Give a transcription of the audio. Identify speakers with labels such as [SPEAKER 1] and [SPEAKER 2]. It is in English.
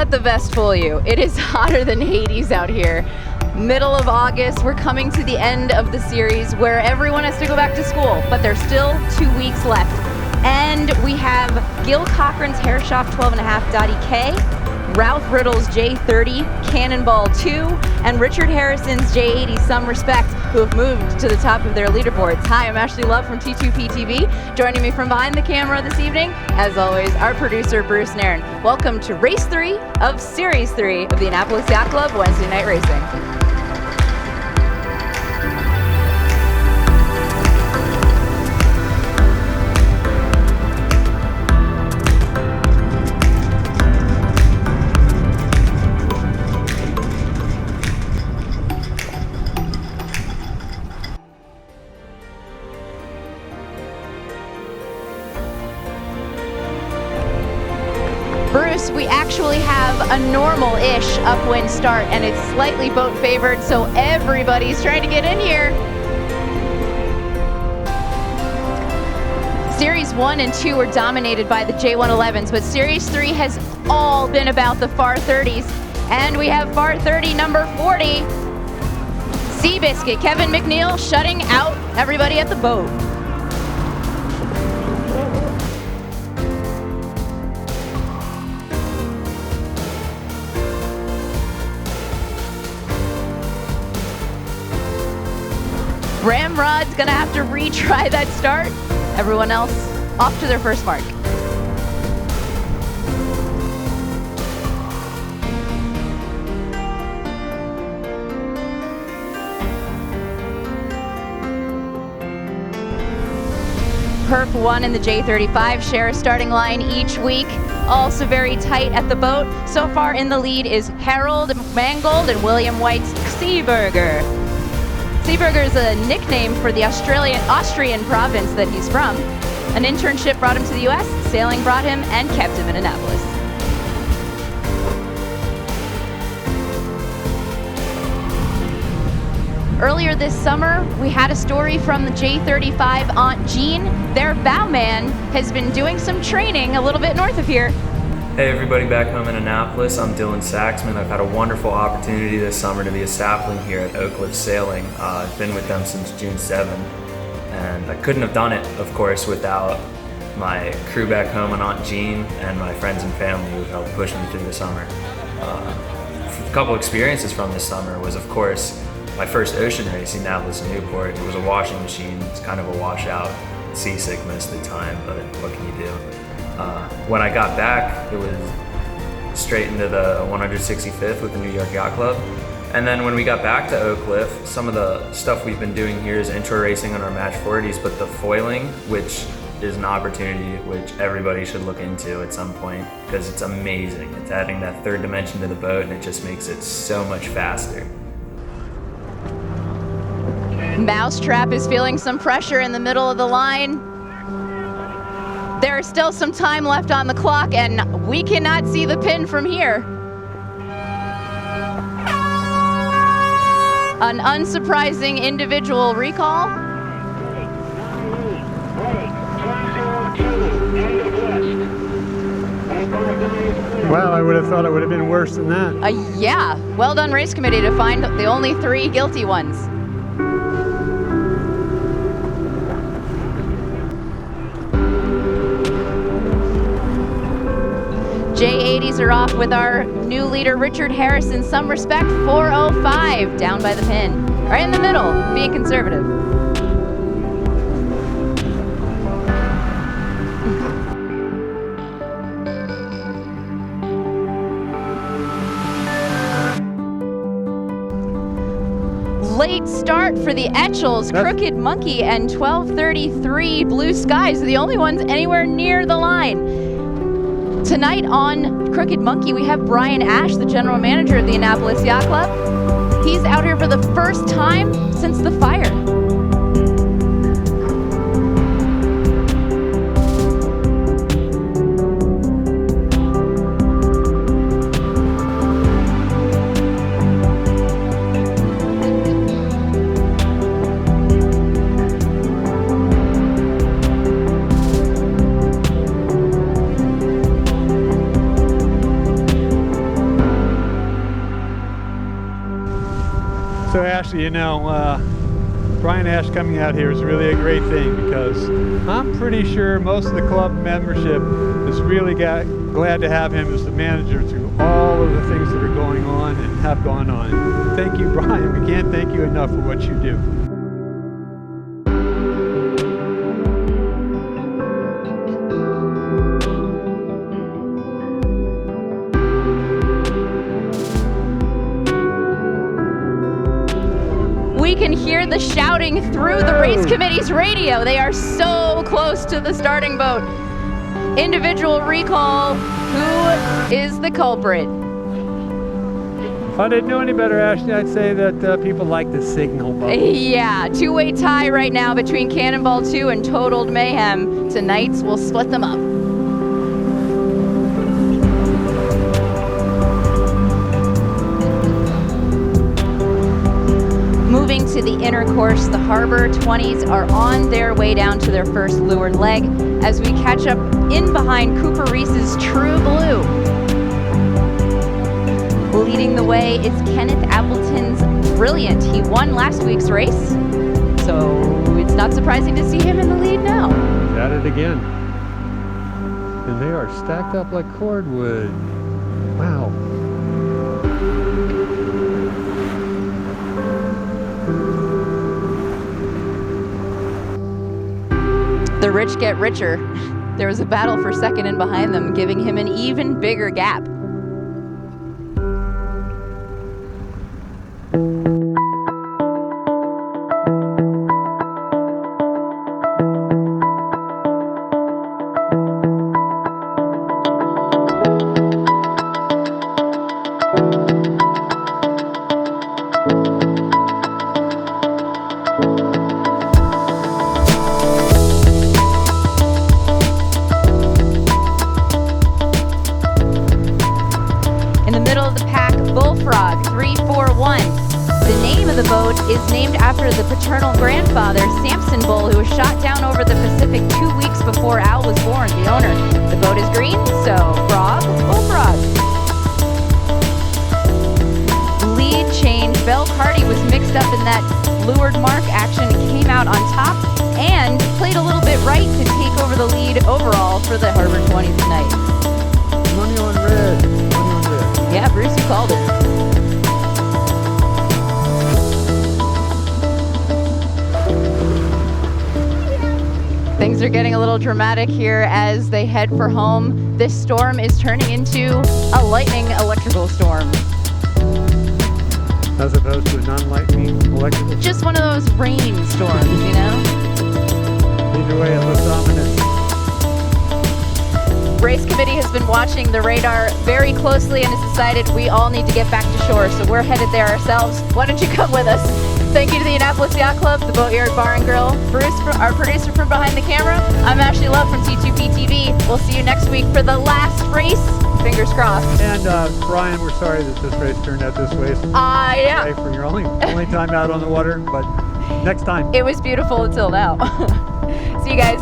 [SPEAKER 1] let the vest fool you. It is hotter than Hades out here. Middle of August, we're coming to the end of the series where everyone has to go back to school, but there's still 2 weeks left. And we have Gil Cochran's Hairshop 12.5.EK, Ralph Riddle's J30 Cannonball 2, and Richard Harrison's J80 Some Respect, who have moved to the top of their leaderboards. Hi, I'm Ashley Love from T2PTV. Joining me from behind the camera this evening, as always, our producer, Bruce Nairn. Welcome to Race 3 of Series 3 of the Annapolis Yacht Club Wednesday Night Racing. Bruce, we actually have a normal-ish upwind start, and it's slightly boat favored, so everybody's trying to get in here. Series 1 and 2 were dominated by the J111s, but Series 3 has all been about the far 30s, and we have far 30 number 40. Seabiscuit, Kevin McNeil shutting out everybody at the boat. Ramrod's gonna have to retry that start. Everyone else off to their first mark. Perf 1 and the J35 share a starting line each week. Also very tight at the boat. So far in the lead is Harold Mangold and William White's Seaburger. Seaburger is a nickname for the Austrian province that he's from. An internship brought him to the US, sailing brought him and kept him in Annapolis. Earlier this summer, we had a story from the J35 Aunt Jean. Their bowman has been doing some training a little bit north of here.
[SPEAKER 2] Hey everybody back home in Annapolis, I'm Dylan Saxman. I've had a wonderful opportunity this summer to be a sapling here at Oak Cliff Sailing. I've been with them since June 7, and I couldn't have done it, of course, without my crew back home and Aunt Jean and my friends and family who helped push me through the summer. A couple experiences from this summer was, of course, my first ocean race in Annapolis and Newport. It was a washing machine. It's kind of a washout, seasick most of the time, but what can you do? When I got back, it was straight into the 165th with the New York Yacht Club. And then when we got back to Oak Cliff, some of the stuff we've been doing here is intro racing on our Match 40s, but the foiling, which is an opportunity which everybody should look into at some point, because it's amazing. It's adding that third dimension to the boat, and it just makes it so much faster.
[SPEAKER 1] Mousetrap is feeling some pressure in the middle of the line. There's still some time left on the clock, and we cannot see the pin from here. An unsurprising individual recall.
[SPEAKER 3] Well, I would have thought it would have been worse than that.
[SPEAKER 1] Yeah, well done race committee to find the only 3 guilty ones. J80s are off with our new leader, Richard Harrison. Some Respect, 4:05, down by the pin. Right in the middle, being conservative. Late start for the Etchells, Crooked Monkey and 12:33 Blue Skies are the only ones anywhere near the line. Tonight on Crooked Monkey, we have Brian Ash, the general manager of the Annapolis Yacht Club. He's out here for the first time since the fire.
[SPEAKER 3] So Ashley, you know, Brian Ash coming out here is really a great thing because I'm pretty sure most of the club membership is really glad to have him as the manager through all of the things that are going on and have gone on. Thank you, Brian. We can't thank you enough for what you do.
[SPEAKER 1] We can hear the shouting through the race committee's radio. They are so close to the starting boat. Individual recall. Who is the culprit?
[SPEAKER 3] If I didn't know any better, Ashley, I'd say that people like the signal boat.
[SPEAKER 1] Yeah, two-way tie right now between Cannonball 2 and Totaled Mayhem. Tonight's will split them up. Moving to the inner course, the Harbor 20s are on their way down to their first leeward leg as we catch up in behind Cooper Reese's True Blue. Leading the way is Kenneth Appleton's Brilliant. He won last week's race, so it's not surprising to see him in the lead now.
[SPEAKER 3] At it again. And they are stacked up like cordwood. Wow.
[SPEAKER 1] The rich get richer. There was a battle for second and behind them, giving him an even bigger gap. Bullfrog 341. The name of the boat is named after the paternal grandfather, Samson Bull, who was shot down over the Pacific 2 weeks before Al was born, the owner. The boat is green, so frog, bullfrog. Lead change. Belle Carty was mixed up in that leeward mark action, came out on top, and played a little bit right to take over the lead overall for the Harbor 20s tonight.
[SPEAKER 3] Money on red. Money on red.
[SPEAKER 1] Yeah, Bruce, you called it. Things are getting a little dramatic here as they head for home. This storm is turning into a lightning electrical storm.
[SPEAKER 3] As opposed to a non-lightning electrical.
[SPEAKER 1] Just one of those rain storms, you know?
[SPEAKER 3] Either way, it looks ominous.
[SPEAKER 1] Race committee has been watching the radar very closely and has decided we all need to get back to shore, so we're headed there ourselves. Why don't you come with us? Thank you to the Annapolis Yacht Club, the Boatyard Bar and Grill, Bruce, our producer from behind the camera. I'm Ashley Love from T2P TV. We'll see you next week for the last race. Fingers crossed.
[SPEAKER 3] And Brian, we're sorry that this race turned out this way.
[SPEAKER 1] Yeah.
[SPEAKER 3] Sorry for your only time out on the water, but next time.
[SPEAKER 1] It was beautiful until now. See you guys.